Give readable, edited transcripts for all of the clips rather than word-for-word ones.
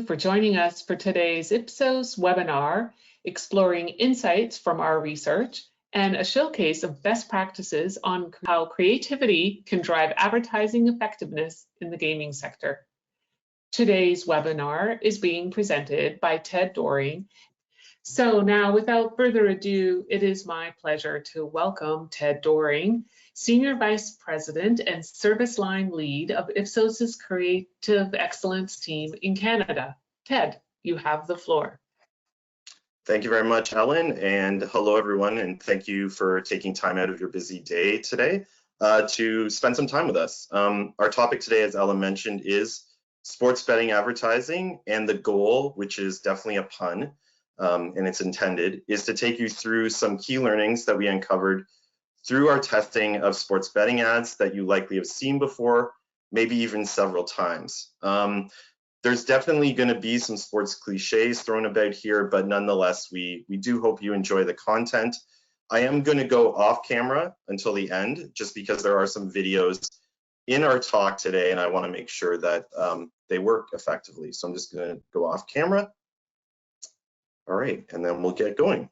for joining us for today's Ipsos webinar, exploring insights from our research and a showcase of best practices on how creativity can drive advertising effectiveness in the gaming sector. Today's webinar is being presented by Ted Doring. So now, without further ado, it is my pleasure to welcome Ted Doring, Senior Vice President and Service Line Lead of Ipsos's Creative Excellence team in Canada. Ted, you have the floor. Thank you very much, Ellen, and hello everyone, and thank you for taking time out of your busy day today to spend some time with us. Our topic today, as Ellen mentioned, is sports betting advertising, and the goal, which is definitely a pun, and it's intended, is to take you through some key learnings that we uncovered through our testing of sports betting ads that you likely have seen before, maybe even several times. There's definitely going to be some sports cliches thrown about here, but nonetheless, we do hope you enjoy the content. I am going to go off camera until the end, just because there are some videos in our talk today, and I want to make sure that they work effectively. So I'm just going to go off camera. All right, and then we'll get going.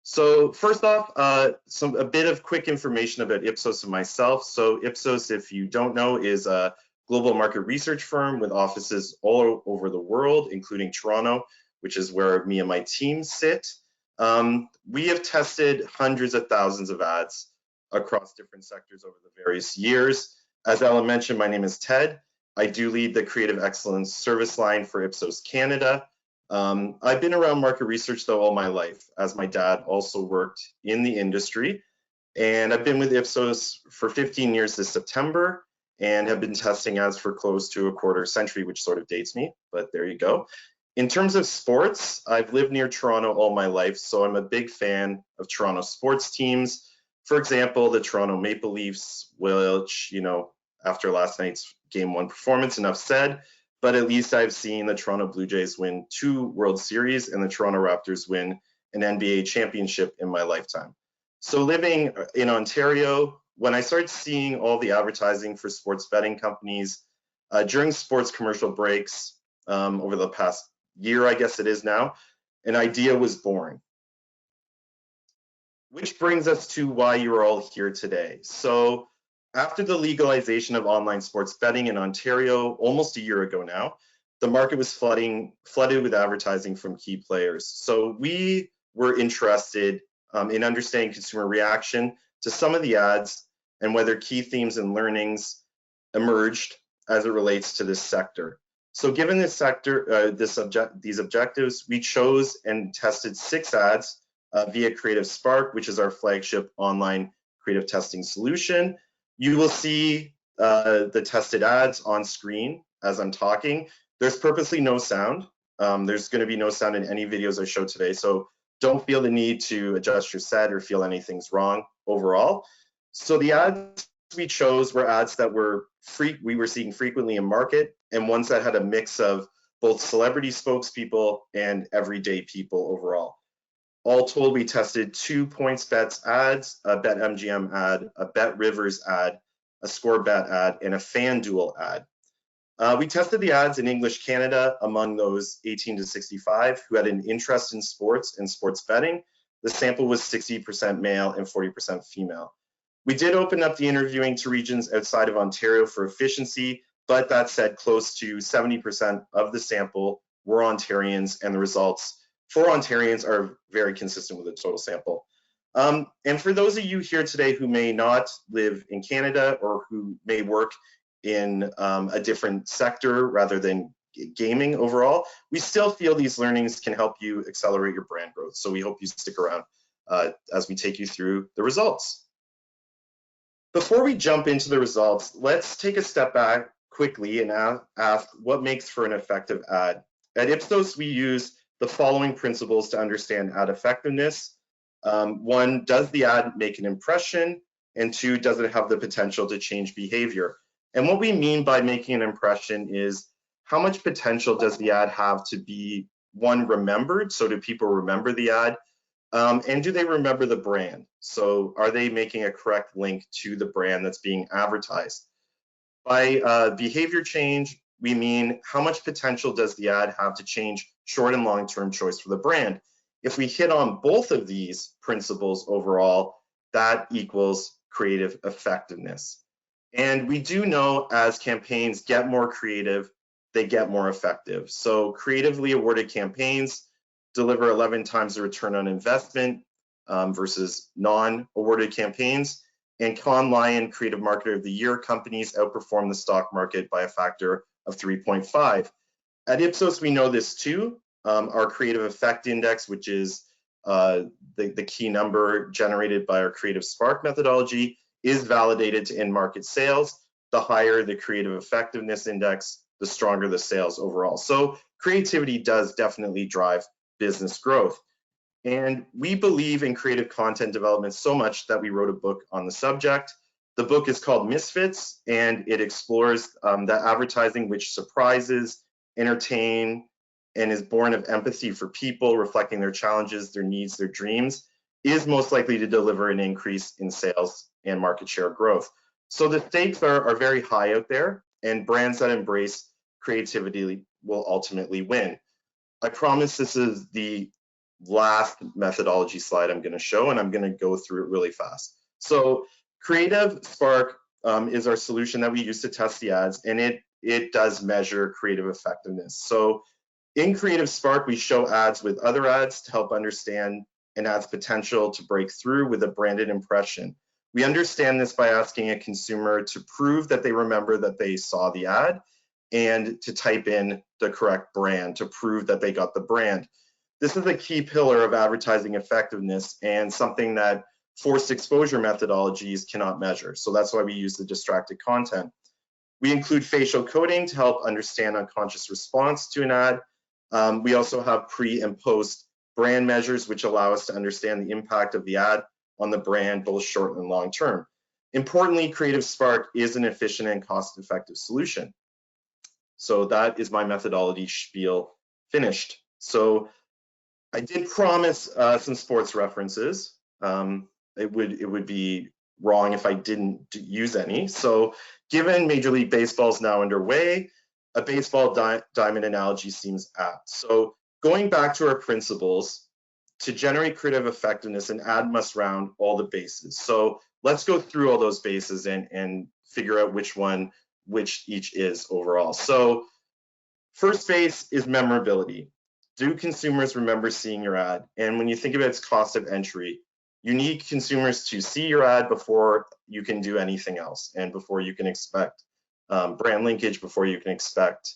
So first off, a bit of quick information about Ipsos and myself. So Ipsos, if you don't know, is a global market research firm with offices all over the world, including Toronto, which is where me and my team sit. We have tested hundreds of thousands of ads across different sectors over the various years. As Ellen mentioned, my name is Ted. I do lead the Creative Excellence service line for Ipsos Canada. I've been around market research though all my life, as my dad also worked in the industry, and I've been with Ipsos for 15 years this September and have been testing ads for close to a quarter century, which sort of dates me, but there you go. In terms of sports, I've lived near Toronto all my life, so I'm a big fan of Toronto sports teams. For example, the Toronto Maple Leafs, which, you know, after last night's Game 1 performance, enough said, but at least I've seen the Toronto Blue Jays win 2 World Series and the Toronto Raptors win an NBA championship in my lifetime. So living in Ontario, when I started seeing all the advertising for sports betting companies during sports commercial breaks over the past year, I guess it is now, an idea was born. Which brings us to why you're all here today. So after the legalization of online sports betting in Ontario almost a year ago now, the market was flooded with advertising from key players. So we were interested in understanding consumer reaction to some of the ads and whether key themes and learnings emerged as it relates to this sector. So given this sector, these objectives, we chose and tested 6 ads via Creative Spark, which is our flagship online creative testing solution. You will see the tested ads on screen as I'm talking. There's purposely no sound. There's going to be no sound in any videos I show today, so don't feel the need to adjust your set or feel anything's wrong overall. So the ads we chose were ads that we were seeing frequently in market, and ones that had a mix of both celebrity spokespeople and everyday people overall. All told, we tested 2 PointsBet ads, a BetMGM ad, a BetRivers ad, a ScoreBet ad, and a FanDuel ad. We tested the ads in English Canada among those 18 to 65 who had an interest in sports and sports betting. The sample was 60% male and 40% female. We did open up the interviewing to regions outside of Ontario for efficiency, but that said, close to 70% of the sample were Ontarians, and the results for Ontarians are very consistent with the total sample. And for those of you here today who may not live in Canada or who may work in a different sector rather than gaming overall, we still feel these learnings can help you accelerate your brand growth. So we hope you stick around as we take you through the results. Before we jump into the results, let's take a step back quickly and ask what makes for an effective ad. At Ipsos, we use the following principles to understand ad effectiveness. 1, does the ad make an impression? And 2, does it have the potential to change behavior? And what we mean by making an impression is how much potential does the ad have to be, 1, remembered? So do people remember the ad? And do they remember the brand? So are they making a correct link to the brand that's being advertised? By behavior change, we mean how much potential does the ad have to change short and long-term choice for the brand. If we hit on both of these principles overall, that equals creative effectiveness. And we do know as campaigns get more creative, they get more effective. So creatively awarded campaigns deliver 11 times the return on investment versus non-awarded campaigns. And Cannes Lion Creative Marketer of the Year companies outperform the stock market by a factor of 3.5. At Ipsos, we know this too. Our creative effect index, which is the key number generated by our creative spark methodology, is validated to in-market sales. The higher the creative effectiveness index, the stronger the sales overall. So creativity does definitely drive business growth. And we believe in creative content development so much that we wrote a book on the subject. The book is called Misfits, and it explores that advertising which surprises, entertain, and is born of empathy for people, reflecting their challenges, their needs, their dreams, is most likely to deliver an increase in sales and market share growth. So the stakes are very high out there, and brands that embrace creativity will ultimately win. I promise this is the last methodology slide I'm going to show, and I'm going to go through it really fast. So Creative Spark is our solution that we use to test the ads, and it does measure creative effectiveness. So in Creative Spark, we show ads with other ads to help understand an ad's potential to break through with a branded impression. We understand this by asking a consumer to prove that they remember that they saw the ad and to type in the correct brand to prove that they got the brand. This is a key pillar of advertising effectiveness and something that forced exposure methodologies cannot measure. So that's why we use the distracted content. We include facial coding to help understand unconscious response to an ad. We also have pre and post brand measures, which allow us to understand the impact of the ad on the brand, both short and long term. Importantly, Creative Spark is an efficient and cost-effective solution. So that is my methodology spiel finished. So I did promise some sports references. It would be wrong if I didn't use any. So given Major League Baseball is now underway, a baseball diamond analogy seems apt. So going back to our principles, to generate creative effectiveness, an ad must round all the bases. So let's go through all those bases and figure out which each is overall. So first base is memorability. Do consumers remember seeing your ad? And when you think about its cost of entry, you need consumers to see your ad before you can do anything else and before you can expect brand linkage, before you can expect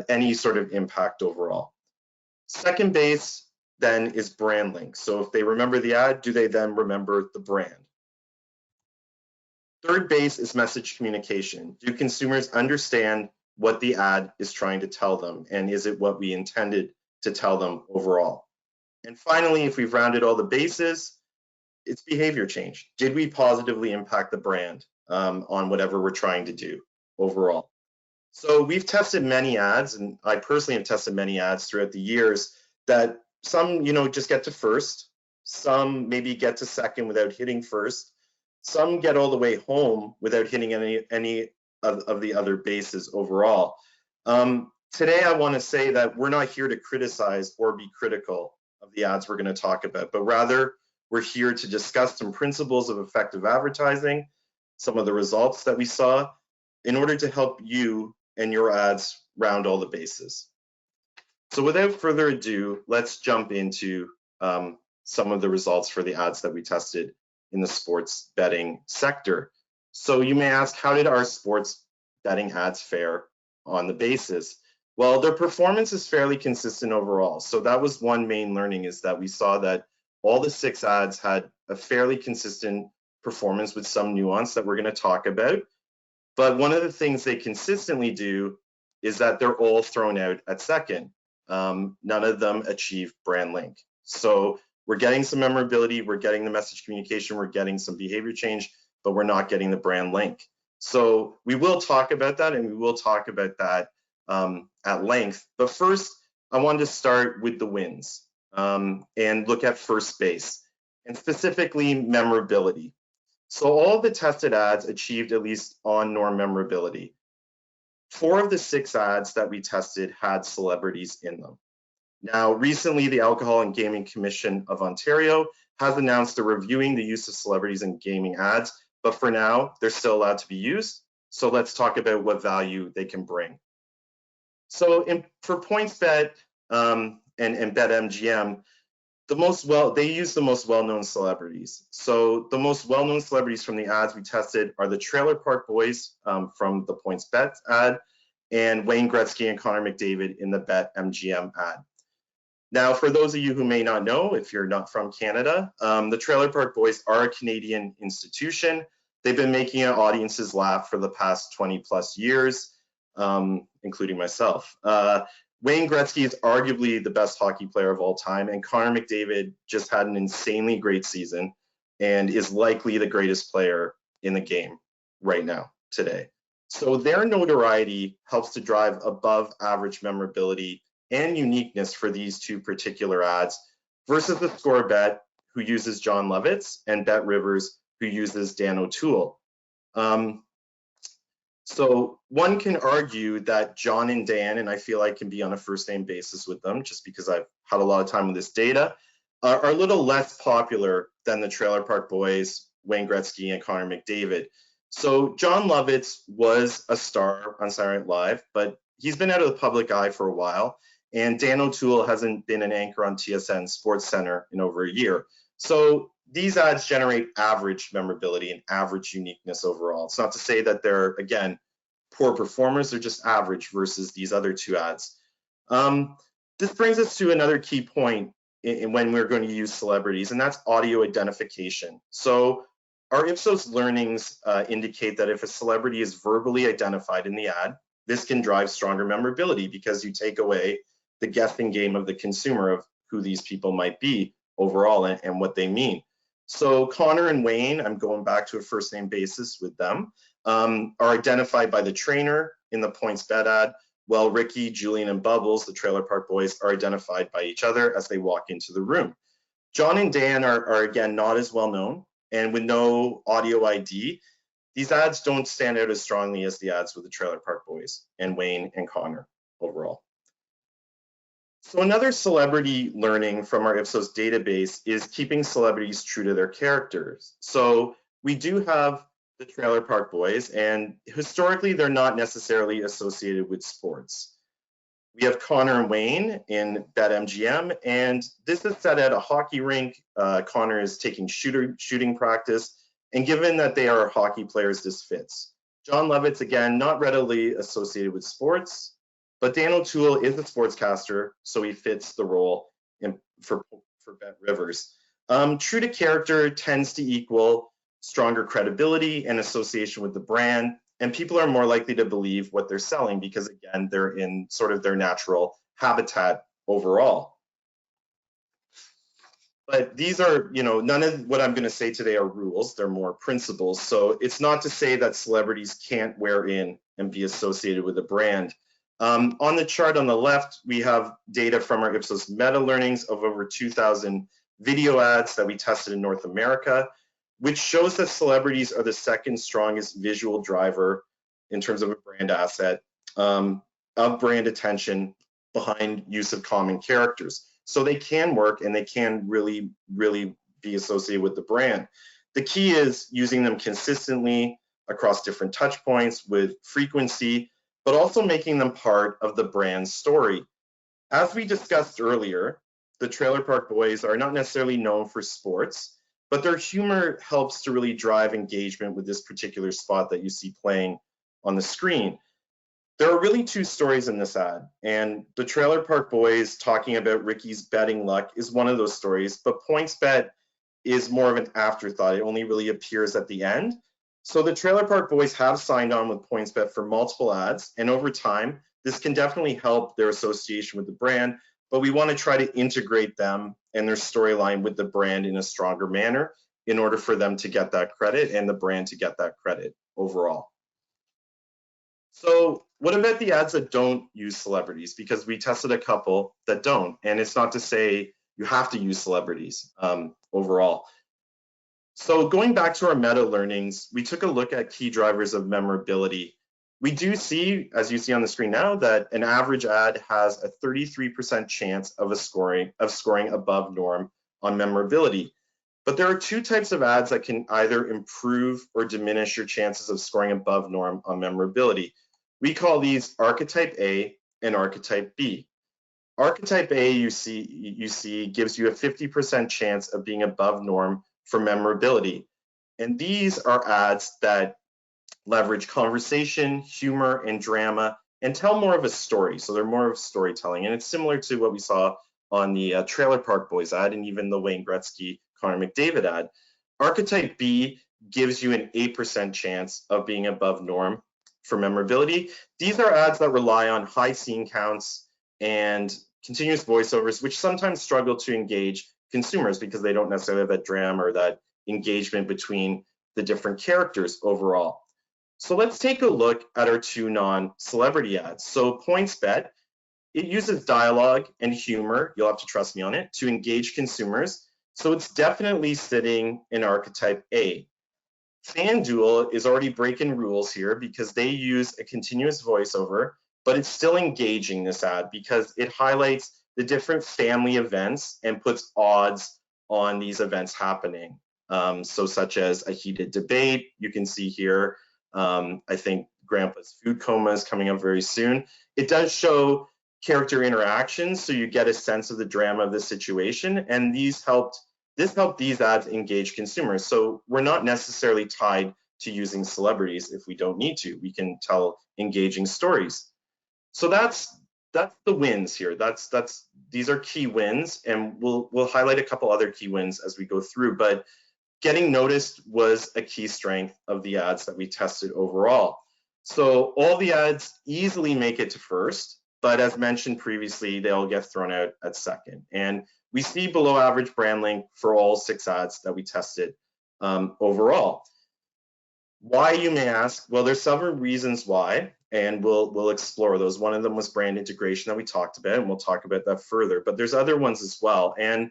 any sort of impact overall. Second base then is brand link. So if they remember the ad, do they then remember the brand? Third base is message communication. Do consumers understand what the ad is trying to tell them, and is it what we intended to tell them overall? And finally, if we've rounded all the bases, it's behavior change. Did we positively impact the brand on whatever we're trying to do overall? So we've tested many ads, and I personally have tested many ads throughout the years that some, just get to first, some maybe get to second without hitting first, some get all the way home without hitting any of the other bases overall. Today, I want to say that we're not here to criticize or be critical of the ads we're going to talk about, but rather we're here to discuss some principles of effective advertising, some of the results that we saw, in order to help you and your ads round all the bases. So without further ado, let's jump into some of the results for the ads that we tested in the sports betting sector. So you may ask, how did our sports betting ads fare on the bases? Well, their performance is fairly consistent overall. So that was one main learning, is that we saw that all the 6 ads had a fairly consistent performance with some nuance that we're going to talk about. But one of the things they consistently do is that they're all thrown out at second. None of them achieve brand link. So we're getting some memorability, we're getting the message communication, we're getting some behavior change, but we're not getting the brand link. So we will talk about that, and we will talk about that at length. But first, I wanted to start with the wins and look at first base, and specifically memorability. So all of the tested ads achieved at least on-norm memorability. 4 of the 6 ads that we tested had celebrities in them. Now, recently, the Alcohol and Gaming Commission of Ontario has announced they're reviewing the use of celebrities in gaming ads, but for now, they're still allowed to be used. So let's talk about what value they can bring. So for PointsBet and BetMGM, they use the most well-known celebrities. So the most well-known celebrities from the ads we tested are the Trailer Park Boys from the PointsBet ad, and Wayne Gretzky and Connor McDavid in the BetMGM ad. Now, for those of you who may not know, if you're not from Canada, the Trailer Park Boys are a Canadian institution. They've been making audiences laugh for the past 20 plus years, including myself. Wayne Gretzky is arguably the best hockey player of all time, and Connor McDavid just had an insanely great season and is likely the greatest player in the game right now, today. So their notoriety helps to drive above average memorability and uniqueness for these 2 particular ads versus the Score Bet, who uses John Lovitz, and Bet Rivers, who uses Dan O'Toole. So one can argue that John and Dan, and I feel I can be on a first name basis with them just because I've had a lot of time with this data, are a little less popular than the Trailer Park Boys, Wayne Gretzky, and Connor McDavid. So John Lovitz was a star on Saturday Night Live, but he's been out of the public eye for a while. And Dan O'Toole hasn't been an anchor on TSN Sports Center in over a year. So these ads generate average memorability and average uniqueness overall. It's not to say that they're, again, poor performers, they're just average versus these other 2 ads. This brings us to another key point when we're going to use celebrities, and that's audio identification. So our Ipsos learnings indicate that if a celebrity is verbally identified in the ad, this can drive stronger memorability because you take away the guessing game of the consumer of who these people might be overall and what they mean. So Connor and Wayne, I'm going back to a first name basis with them, are identified by the trainer in the PointsBet ad, while Ricky, Julian, and Bubbles, the Trailer Park Boys, are identified by each other as they walk into the room. John and Dan are again not as well known, and with no audio ID, these ads don't stand out as strongly as the ads with the Trailer Park Boys and Wayne and Connor overall. So another celebrity learning from our Ipsos database is keeping celebrities true to their characters. So we do have the Trailer Park Boys, and historically they're not necessarily associated with sports. We have Connor and Wayne in BetMGM, and this is set at a hockey rink. Connor is taking shooting practice, and given that they are hockey players, this fits. John Lovitz, again, not readily associated with sports, but Dan O'Toole is a sportscaster, so he fits the role for Bet Rivers. True to character tends to equal stronger credibility and association with the brand, and people are more likely to believe what they're selling because, again, they're in sort of their natural habitat overall. But these are, none of what I'm going to say today are rules. They're more principles. So it's not to say that celebrities can't wear in and be associated with a brand. On the chart on the left, we have data from our Ipsos meta learnings of over 2,000 video ads that we tested in North America, which shows that celebrities are the second strongest visual driver in terms of a brand asset of brand attention behind use of common characters. So they can work and they can really, really be associated with the brand. The key is using them consistently across different touch points with frequency, but also making them part of the brand's story. As we discussed earlier, the Trailer Park Boys are not necessarily known for sports, but their humor helps to really drive engagement with this particular spot that you see playing on the screen. There are really 2 stories in this ad, and the Trailer Park Boys talking about Ricky's betting luck is one of those stories, but PointsBet is more of an afterthought. It only really appears at the end. So the Trailer Park Boys have signed on with PointsBet for multiple ads, and over time, this can definitely help their association with the brand, but we want to try to integrate them and their storyline with the brand in a stronger manner in order for them to get that credit and the brand to get that credit overall. So what about the ads that don't use celebrities? Because we tested a couple that don't, and it's not to say you have to use celebrities overall. So going back to our meta learnings, we took a look at key drivers of memorability We do see, as you see on the screen now, that an average ad has a 33% chance of scoring above norm on memorability. But there are two types of ads that can either improve or diminish your chances of scoring above norm on memorability. We call these archetype A and archetype B. Archetype A, you see gives you a 50% chance of being above norm for memorability. And these are ads that leverage conversation, humor, and drama, and tell more of a story. So they're more of storytelling. And it's similar to what we saw on the Trailer Park Boys ad and even the Wayne Gretzky, Connor McDavid ad. Archetype B gives you an 8% chance of being above norm for memorability. These are ads that rely on high scene counts and continuous voiceovers, which sometimes struggle to engage consumers because they don't necessarily have that drama or that engagement between the different characters overall. So let's take a look at our two non-celebrity ads. So PointsBet, it uses dialogue and humor, you'll have to trust me on it, to engage consumers. So it's definitely sitting in archetype A. FanDuel is already breaking rules here because they use a continuous voiceover, but it's still engaging, this ad, because it highlights the different family events and puts odds on these events happening. So such as a heated debate, you can see here, I think Grandpa's food coma is coming up very soon. It does show character interactions, so you get a sense of the drama of the situation, and this helped these ads engage consumers. So we're not necessarily tied to using celebrities if we don't need to. We can tell engaging stories. So that's the wins here. These are key wins, and we'll highlight a couple other key wins as we go through, but getting noticed was a key strength of the ads that we tested overall. So all the ads easily make it to first, but as mentioned previously, they all get thrown out at second. And we see below average brand link for all 6 ads that we tested overall. Why, you may ask? Well, there's several reasons why, and we'll explore those. One of them was brand integration that we talked about, and we'll talk about that further, but there's other ones as well. And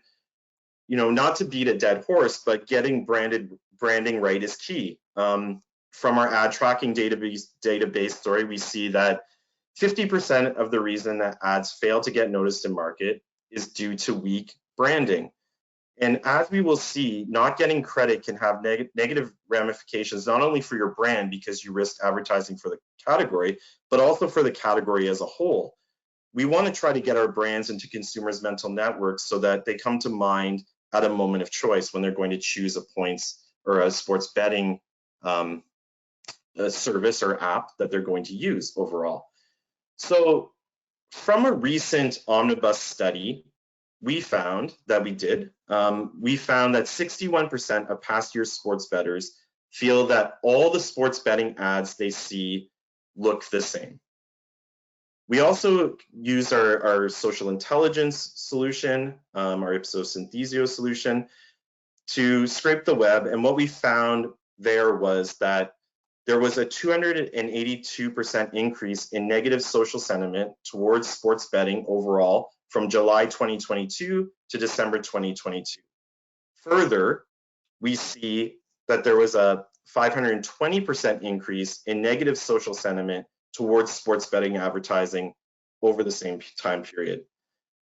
not to beat a dead horse, but getting branding right is key. From our ad tracking database story, we see that 50% of the reason that ads fail to get noticed in market is due to weak branding. And as we will see, not getting credit can have negative ramifications, not only for your brand because you risk advertising for the category, but also for the category as a whole. We want to try to get our brands into consumers' mental networks so that they come to mind at a moment of choice when they're going to choose a points or a sports betting service or app that they're going to use overall. So from a recent omnibus study, we found that 61% of past year sports bettors feel that all the sports betting ads they see look the same. We also use our social intelligence solution, our Ipsos Synthesio solution, to scrape the web. And what we found there was that there was a 282% increase in negative social sentiment towards sports betting overall from July 2022 to December 2022. Further, we see that there was a 520% increase in negative social sentiment towards sports betting advertising over the same time period.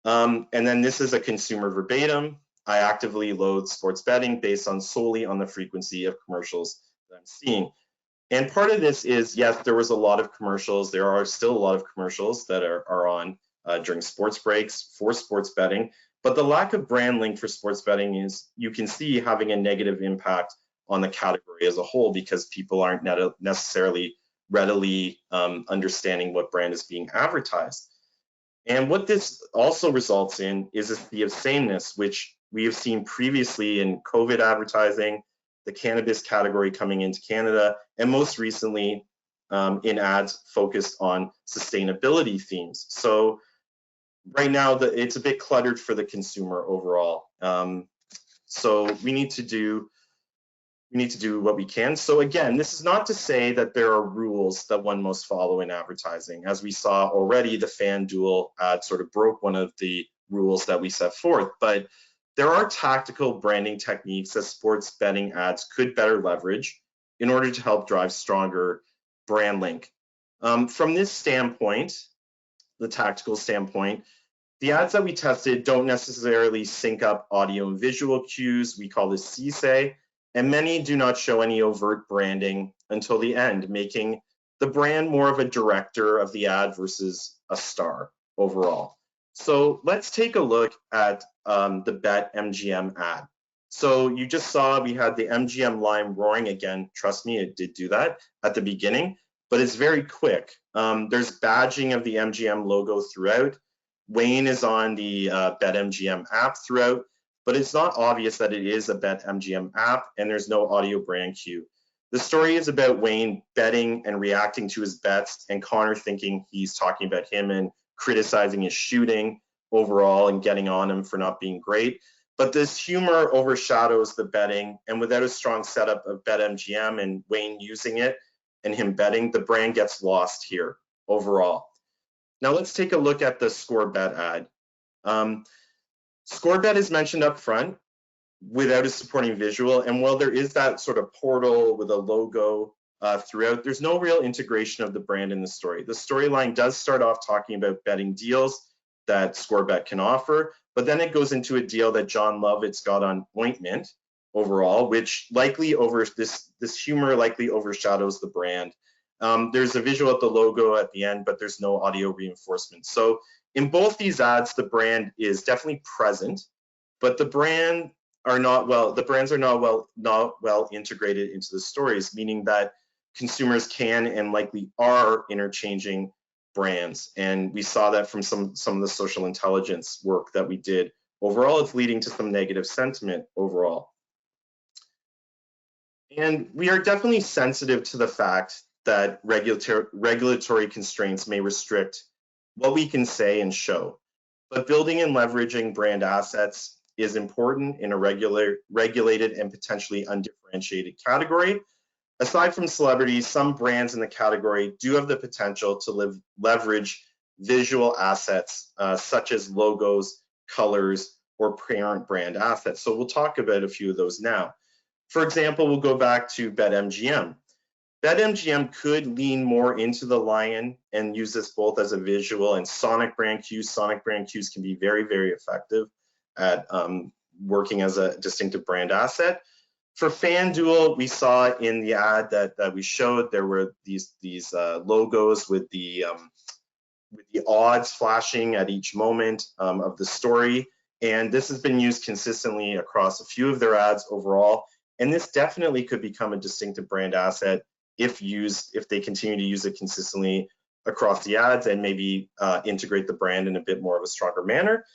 And then this is a consumer verbatim. I actively loathe sports betting based solely on the frequency of commercials that I'm seeing. And part of this is, yes, there was a lot of commercials. There are still a lot of commercials that are on during sports breaks for sports betting. But the lack of brand link for sports betting is, you can see, having a negative impact on the category as a whole because people aren't necessarily readily understanding what brand is being advertised. And what this also results in is a sea of sameness, which we have seen previously in COVID advertising, the cannabis category coming into Canada, and most recently in ads focused on sustainability themes. So right now, it's a bit cluttered for the consumer overall. So we need to do what we can. So again, this is not to say that there are rules that one must follow in advertising. As we saw already, the FanDuel ad sort of broke one of the rules that we set forth, but there are tactical branding techniques that sports betting ads could better leverage in order to help drive stronger brand link. From this standpoint, the tactical standpoint, the ads that we tested don't necessarily sync up audio and visual cues. We call this CSAY, and many do not show any overt branding until the end, making the brand more of a director of the ad versus a star overall. So let's take a look at the BetMGM ad. So you just saw we had the MGM line roaring again. Trust me, it did do that at the beginning, but it's very quick. There's badging of the MGM logo throughout. Wayne is on the BetMGM app throughout, but it's not obvious that it is a BetMGM app, and there's no audio brand cue. The story is about Wayne betting and reacting to his bets, and Connor thinking he's talking about him and criticizing his shooting overall and getting on him for not being great. But this humor overshadows the betting, and without a strong setup of BetMGM and Wayne using it and him betting, the brand gets lost here overall. Now let's take a look at the ScoreBet ad. ScoreBet is mentioned up front without a supporting visual, and while there is that sort of portal with a logo throughout, there's no real integration of the brand in the story. The storyline does start off talking about betting deals that ScoreBet can offer, but then it goes into a deal that John Lovett's got on ointment overall, which likely this humor likely overshadows the brand. There's a visual at the logo at the end, but there's no audio reinforcement. So in both these ads, the brand is definitely present, but the brands are not well integrated into the stories, meaning that consumers can and likely are interchanging brands. And we saw that from some of the social intelligence work that we did. Overall, it's leading to some negative sentiment overall. And we are definitely sensitive to the fact that regulatory constraints may restrict what we can say and show. But building and leveraging brand assets is important in a regulated and potentially undifferentiated category. Aside from celebrities, some brands in the category do have the potential to leverage visual assets such as logos, colors, or parent brand assets. So we'll talk about a few of those now. For example, we'll go back to BetMGM. BetMGM could lean more into the lion and use this both as a visual and sonic brand cues. Sonic brand cues can be very, very effective at working as a distinctive brand asset. For FanDuel, we saw in the ad that we showed, there were these logos with the odds flashing at each moment of the story. And this has been used consistently across a few of their ads overall. And this definitely could become a distinctive brand asset if they continue to use it consistently across the ads and maybe integrate the brand in a bit more of a stronger manner.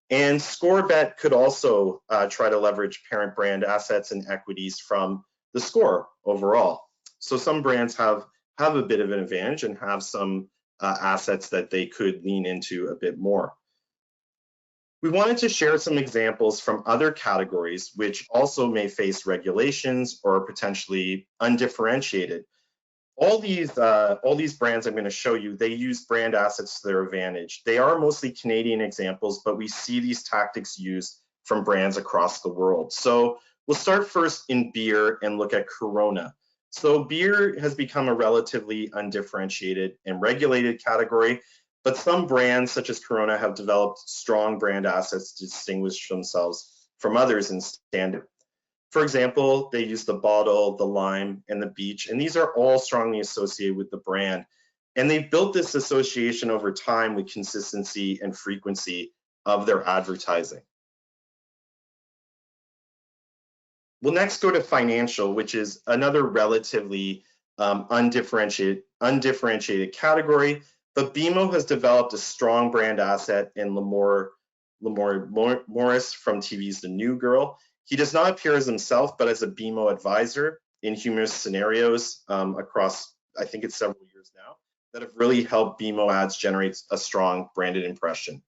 And ScoreBet could also try to leverage parent brand assets and equities from the score overall. So some brands have a bit of an advantage and have some assets that they could lean into a bit more. We wanted to share some examples from other categories which also may face regulations or are potentially undifferentiated. All these brands I'm going to show you, they use brand assets to their advantage. They are mostly Canadian examples, but we see these tactics used from brands across the world. So we'll start first in beer and look at Corona. So beer has become a relatively undifferentiated and regulated category, but some brands such as Corona have developed strong brand assets to distinguish themselves from others and stand out. For example, they use the bottle, the lime, and the beach, and these are all strongly associated with the brand. And they've built this association over time with consistency and frequency of their advertising. We'll next go to financial, which is another relatively undifferentiated category, but BMO has developed a strong brand asset in Lamore Morris from TV's The New Girl. He does not appear as himself, but as a BMO advisor in humorous scenarios across, I think it's several years now, that have really helped BMO ads generate a strong branded impression.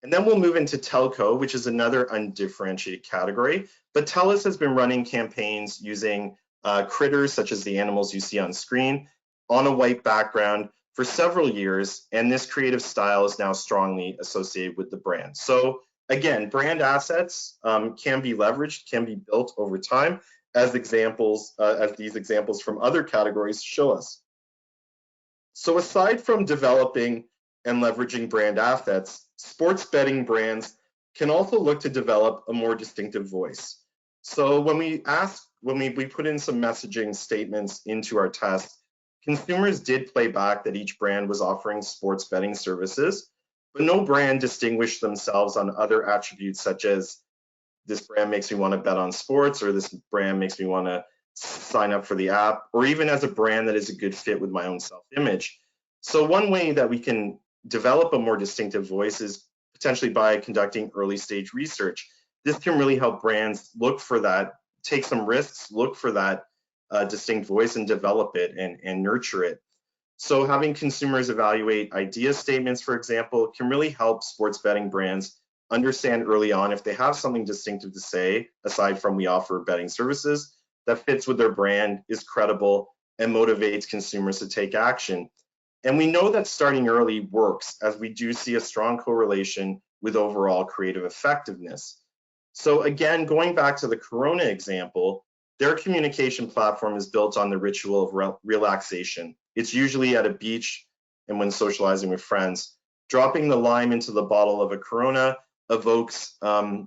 And then we'll move into telco, which is another undifferentiated category. But TELUS has been running campaigns using critters such as the animals you see on screen on a white background for several years, and this creative style is now strongly associated with the brand. So again, brand assets can be leveraged, can be built over time, as these examples from other categories show us. So aside from developing and leveraging brand assets, sports betting brands can also look to develop a more distinctive voice. So when we put in some messaging statements into our test, consumers did play back that each brand was offering sports betting services, but no brand distinguished themselves on other attributes such as this brand makes me want to bet on sports, or this brand makes me want to sign up for the app, or even as a brand that is a good fit with my own self-image. So one way that we can develop a more distinctive voice is potentially by conducting early stage research. This can really help brands look for that, take some risks, look for that distinct voice and develop it and nurture it. So having consumers evaluate idea statements, for example, can really help sports betting brands understand early on if they have something distinctive to say, aside from we offer betting services, that fits with their brand, is credible, and motivates consumers to take action. And we know that starting early works, as we do see a strong correlation with overall creative effectiveness. So again, going back to the Corona example, their communication platform is built on the ritual of relaxation. It's usually at a beach and when socializing with friends. Dropping the lime into the bottle of a Corona evokes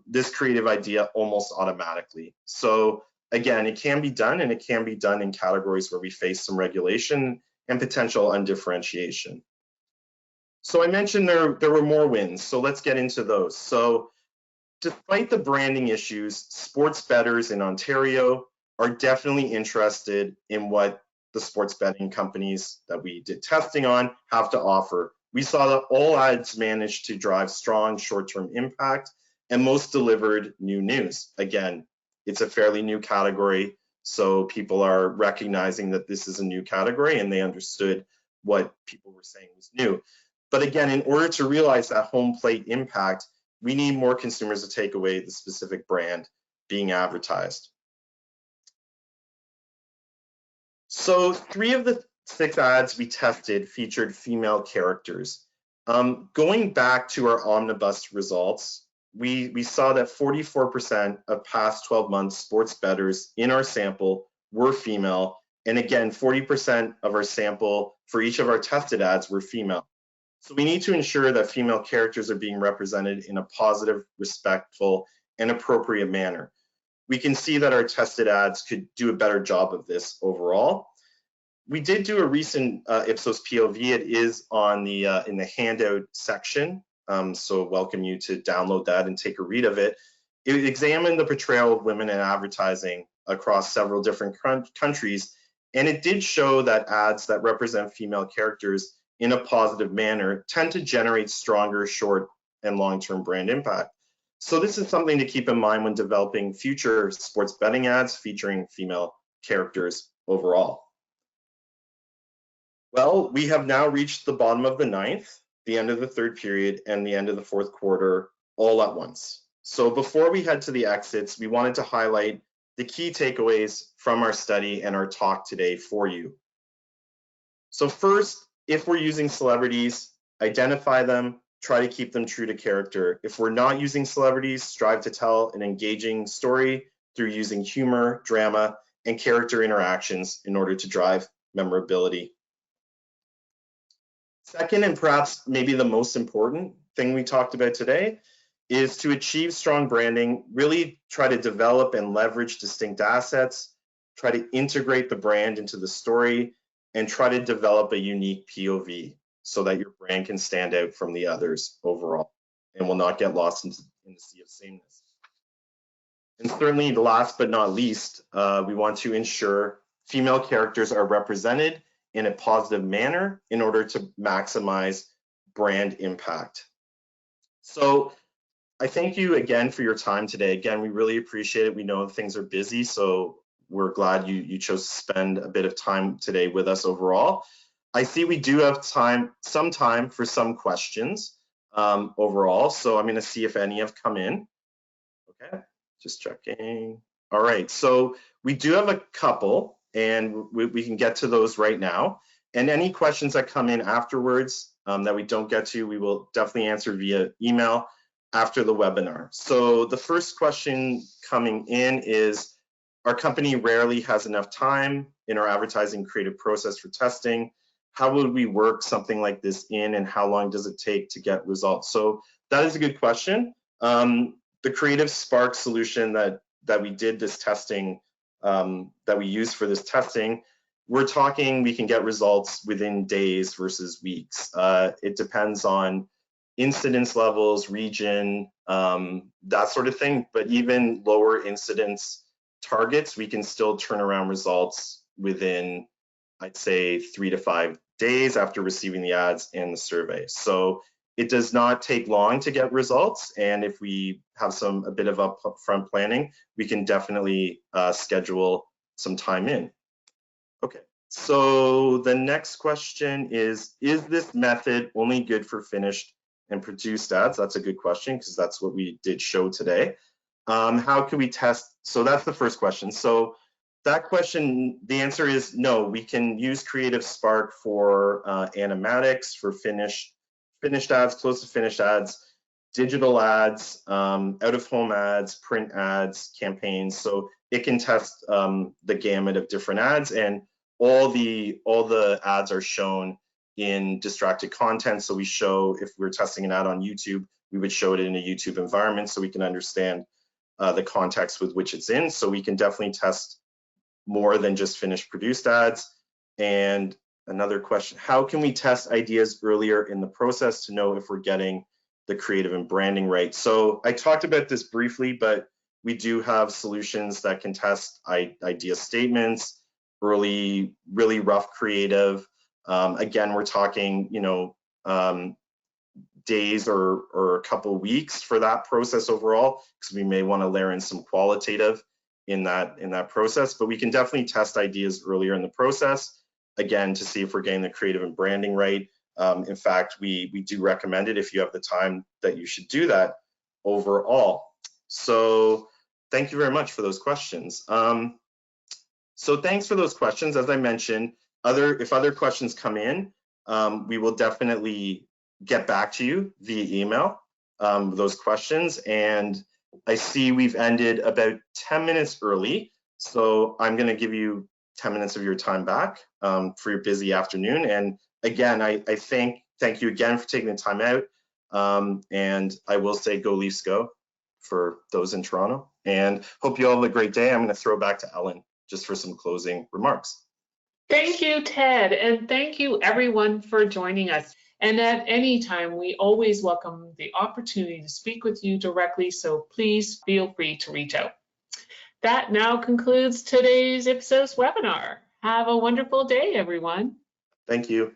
this creative idea almost automatically. So again, it can be done, and it can be done in categories where we face some regulation and potential undifferentiation. So I mentioned there were more wins, so let's get into those. So despite the branding issues, sports bettors in Ontario are definitely interested in what the sports betting companies that we did testing on have to offer. We saw that all ads managed to drive strong short-term impact, and most delivered new news. Again, it's a fairly new category, so people are recognizing that this is a new category and they understood what people were saying was new. But again, in order to realize that home plate impact, we need more consumers to take away the specific brand being advertised. So 3 of the 6 ads we tested featured female characters. Going back to our omnibus results, we saw that 44% of past 12 months sports bettors in our sample were female. And again, 40% of our sample for each of our tested ads were female. So we need to ensure that female characters are being represented in a positive, respectful, and appropriate manner. We can see that our tested ads could do a better job of this overall. We did do a recent Ipsos POV. It is on the in the handout section, so welcome you to download that and take a read of it. It examined the portrayal of women in advertising across several different countries, and it did show that ads that represent female characters in a positive manner tend to generate stronger short and long-term brand impact. So this is something to keep in mind when developing future sports betting ads featuring female characters overall. Well, we have now reached the bottom of the 9th, the end of the 3rd period, and the end of the 4th quarter all at once. So before we head to the exits, we wanted to highlight the key takeaways from our study and our talk today for you. So first, if we're using celebrities, identify them, try to keep them true to character. If we're not using celebrities, strive to tell an engaging story through using humor, drama, and character interactions in order to drive memorability. Second, and perhaps maybe the most important thing we talked about today, is to achieve strong branding, really try to develop and leverage distinct assets, try to integrate the brand into the story, and try to develop a unique POV so that your brand can stand out from the others overall and will not get lost in the sea of sameness. And certainly, last but not least, we want to ensure female characters are represented in a positive manner in order to maximize brand impact. So I thank you again for your time today. Again, we really appreciate it. We know things are busy, so we're glad you chose to spend a bit of time today with us overall. I see we do have some time for some questions overall, so I'm going to see if any have come in. Okay, just checking. All right, so we do have a couple, and we can get to those right now. And any questions that come in afterwards that we don't get to, we will definitely answer via email after the webinar. So the first question coming in is, our company rarely has enough time in our advertising creative process for testing. how would we work something like this in, and how long does it take to get results? So that is a good question. The Creative Spark solution that we did this testing, that we used for this testing, we're talking we can get results within days versus weeks. It depends on incidence levels, region, that sort of thing. But even lower incidence targets, we can still turn around results within, I'd say, 3 to 5 days after receiving the ads and the survey. So it does not take long to get results. And if we have a bit of upfront planning, we can definitely schedule some time in. Okay, so the next question is this method only good for finished and produced ads? That's a good question, because that's what we did show today. How can we test? So that's the first question. So that question, the answer is no. We can use Creative Spark for animatics, for finished ads, close to finished ads, digital ads, out-of-home ads, print ads, campaigns. So it can test the gamut of different ads, and all the ads are shown in distracted content. So we show, if we're testing an ad on YouTube, we would show it in a YouTube environment so we can understand the context with which it's in. So we can definitely test more than just finished produced ads. And another question, how can we test ideas earlier in the process to know if we're getting the creative and branding right? So I talked about this briefly, but we do have solutions that can test idea statements, early, really rough creative. Again, we're talking, days or a couple weeks for that process overall, because we may want to layer in some qualitative in that process. But we can definitely test ideas earlier in the process, again, to see if we're getting the creative and branding right. In fact, we do recommend it if you have the time, that you should do that overall. So thank you very much for those questions. So thanks for those questions. As I mentioned, if other questions come in, we will definitely get back to you via email, those questions. And I see we've ended about 10 minutes early. So I'm going to give you 10 minutes of your time back for your busy afternoon. And again, I thank you again for taking the time out. And I will say, go Leafs go, for those in Toronto. And hope you all have a great day. I'm going to throw back to Ellen just for some closing remarks. Thank you, Ted, and thank you everyone for joining us. And at any time, we always welcome the opportunity to speak with you directly, so please feel free to reach out. That now concludes today's Ipsos webinar. Have a wonderful day, everyone. Thank you.